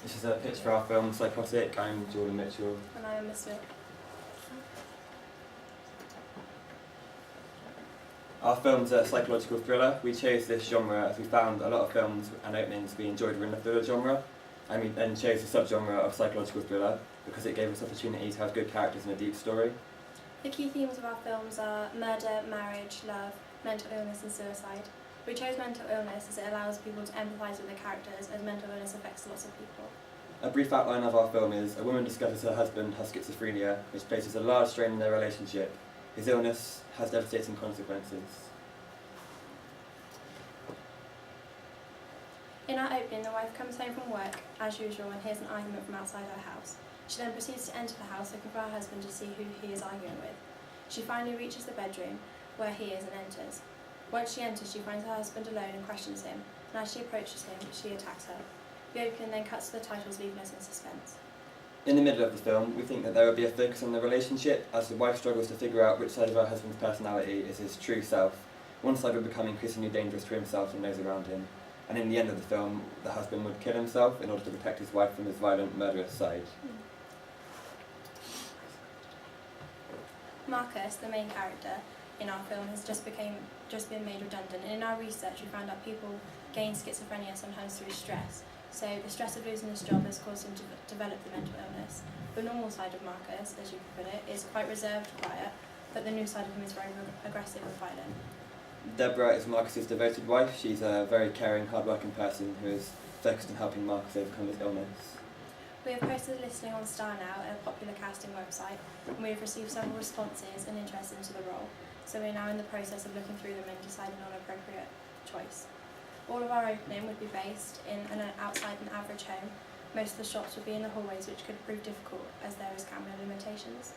This is a pitch for our film Psychotic. I'm Jordan Mitchell. And I am Miss Smith. Our film's a psychological thriller. We chose this genre as we found a lot of films and openings we enjoyed were in the thriller genre, and we then chose the subgenre of psychological thriller because it gave us opportunity to have good characters and a deep story. The key themes of our films are murder, marriage, love, mental illness and suicide. We chose mental illness as it allows people to empathise with the characters, as mental illness affects lots of people. A brief outline of our film is: a woman discovers her husband has schizophrenia, which places a large strain in their relationship. His illness has devastating consequences. In our opening, the wife comes home from work, as usual, and hears an argument from outside her house. She then proceeds to enter the house looking for her husband to see who he is arguing with. She finally reaches the bedroom, where he is, and enters. Once she enters, she finds her husband alone and questions him, and as she approaches him, she attacks her. The opening then cuts to the titles, leaving us in suspense. In the middle of the film, we think that there will be a focus on the relationship as the wife struggles to figure out which side of her husband's personality is his true self. One side will become increasingly dangerous to himself and those around him. And in the end of the film, the husband would kill himself in order to protect his wife from his violent, murderous side. Marcus, the main character in our film, has just been made redundant, and in our research we found out people gain schizophrenia sometimes through stress. So the stress of losing his job has caused him to develop the mental illness. The normal side of Marcus, as you could put it, is quite reserved, quiet, but the new side of him is very aggressive and violent. Deborah is Marcus's devoted wife. She's a very caring, hard-working person who is focused on helping Marcus overcome his illness. We have posted a listing on Star Now, a popular casting website, and we have received several responses and interest into the role, so we are now in the process of looking through them and deciding on an appropriate choice. All of our opening would be based in outside an average home. Most of the shots would be in the hallways, which could prove difficult as there is camera limitations.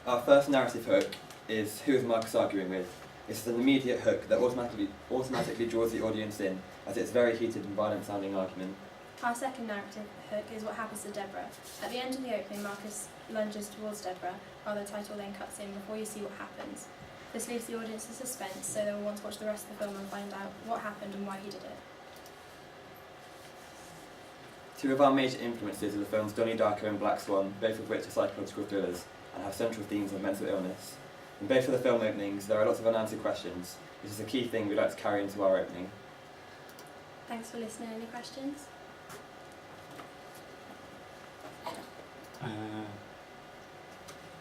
Our first narrative hook is who is Marcus arguing with. It's an immediate hook that automatically draws the audience in, as it's a very heated and violent sounding argument. Our second narrative hook is what happens to Deborah. At the end of the opening, Marcus lunges towards Deborah, while the title then cuts in before you see what happens. This leaves the audience in suspense, so they will want to watch the rest of the film and find out what happened and why he did it. Two of our major influences are the films Donnie Darko and Black Swan, both of which are psychological thrillers and have central themes of mental illness. In both of the film openings, there are lots of unanswered questions, which is a key thing we'd like to carry into our opening. Thanks for listening. Any questions?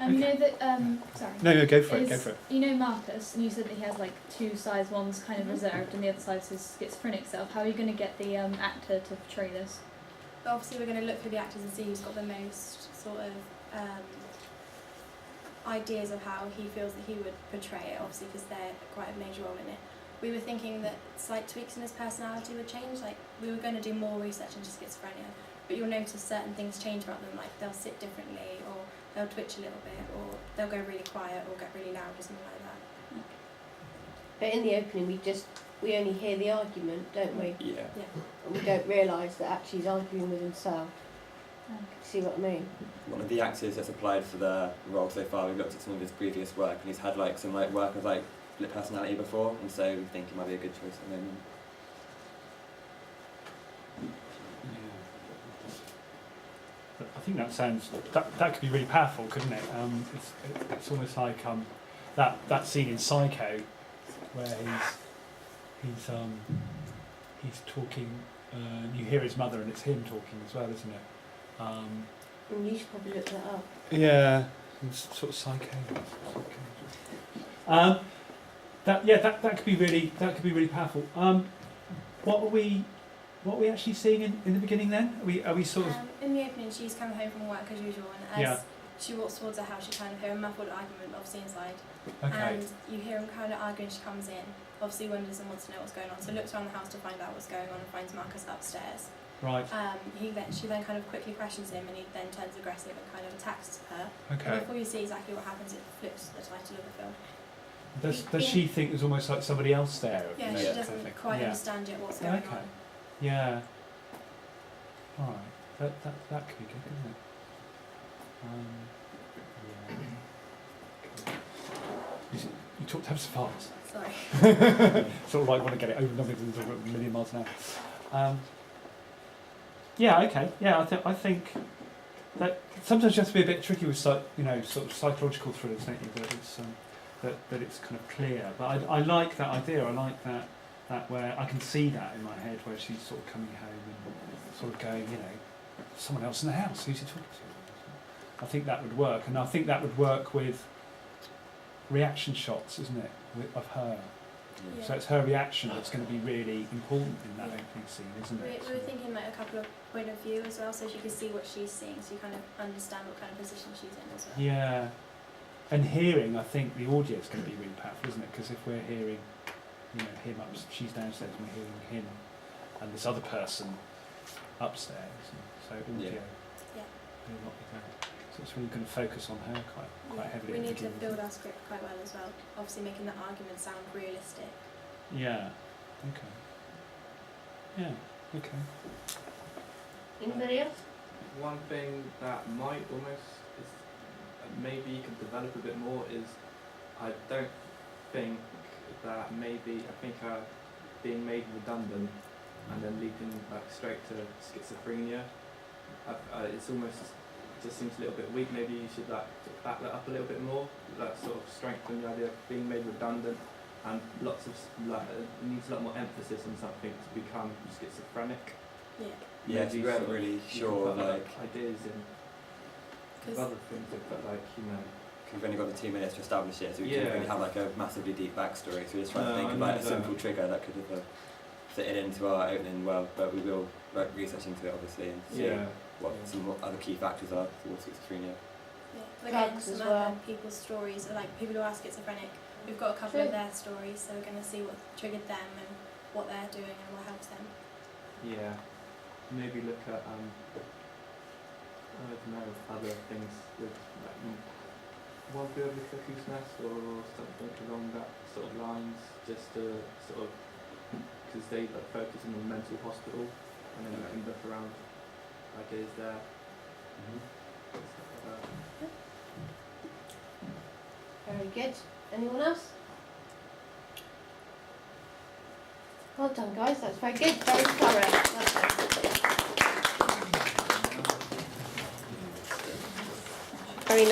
You know that, sorry. No, go for it. You know Marcus, and you said that he has like two sides, one's kind of reserved and the other side's his schizophrenic self. How are you going to get the actor to portray this? Obviously we're going to look through the actors and see who's got the most sort of ideas of how he feels that he would portray it, obviously because they're quite a major role in it. We were thinking that slight tweaks in his personality would change, like we were going to do more research into schizophrenia, but you'll notice certain things change about them, like they'll sit differently, or they'll twitch a little bit, or they'll go really quiet or get really loud or something like that. But in the opening we only hear the argument, don't we? Yeah. And we don't realise that actually he's arguing with himself. See what I mean? One of the actors that's applied for the role so far, we've looked at some of his previous work, and he's had some work of split personality before, and so we think it might be a good choice at the moment. But I think that sounds that could be really powerful, couldn't it? It's almost like that scene in Psycho where he's talking. You hear his mother, and it's him talking as well, isn't it? And you should probably look that up. Yeah, it's sort of Psycho. That could be really powerful. What are we actually seeing in the beginning then? Are we sort of in the opening, she's coming home from work as usual, and as she walks towards her house, you kind of hear a muffled argument, obviously inside. okay? And you hear him kind of arguing. She comes in, obviously wonders and wants to know what's going on. So looks around the house to find out what's going on and finds Marcus upstairs. Right. She then kind of quickly questions him, and he then turns aggressive and kind of attacks her. Okay. And before you see exactly what happens, it flips the title of the film. Does she think there's almost like somebody else there? Yeah, she doesn't quite understand yet what's going on. Yeah. All right. That could be good, couldn't it? You talked ever so fast. Sorry. Sort of like want to get it over and talk a million miles an hour. Yeah, okay. Yeah, I think that sometimes you have to be a bit tricky with sort of psychological thrillers, don't you? That it's that it's kind of clear. But I like that idea. I like that where I can see that in my head, where she's sort of coming home and sort of going, someone else in the house. Who's he talking to? I think that would work, and I think that would work with reaction shots, isn't it, of her? Yeah. So it's her reaction that's going to be really important in that opening scene, isn't it? We were thinking like a couple of point of view as well, so she can see what she's seeing, so you kind of understand what kind of position she's in as well. Yeah, and hearing, I think the audio is going to be really powerful, isn't it? Because if we're hearing, him up, she's downstairs, and we're hearing him and this other person upstairs, and so audio. Yeah. Will not be there. So it's really going to focus on her quite heavily. We at the need to beginning, build isn't our script quite well as well. Obviously, making the argument sound realistic. it? Yeah. Okay. Yeah. Okay. Anybody else? One thing that might almost is maybe you could develop a bit more is I don't think that I think being made redundant and then leaping like straight to schizophrenia, it's almost just seems a little bit weak. Maybe you should like back that up a little bit more, like sort of strengthen the idea of being made redundant, and lots of needs a lot more emphasis on something to become schizophrenic. Yeah. Yeah, so we weren't really sure, like, ideas in other things, but like because we've only got the 2 minutes to establish it, so we Yeah. couldn't really have like a massively deep backstory. So we're just trying to No, think I of know like a that. simple trigger that could have fitted into our opening well, but we will like research into it obviously and see what some other key factors are for schizophrenia. Yeah. But again, Drugs as some well. other people's stories, or like people who are schizophrenic, we've got a couple True. of their stories, so we're going to see what triggered them and what they're doing and what helps them. Yeah, maybe look at I don't know, other things with like one flew over the cuckoo's nest or something along that sort of lines, just to sort of because they like focus on the mental hospital, and then you can look around ideas there. Stuff like that. Very good. Anyone else? Well done, guys. That's very good. Very thorough. Well done. Very nice.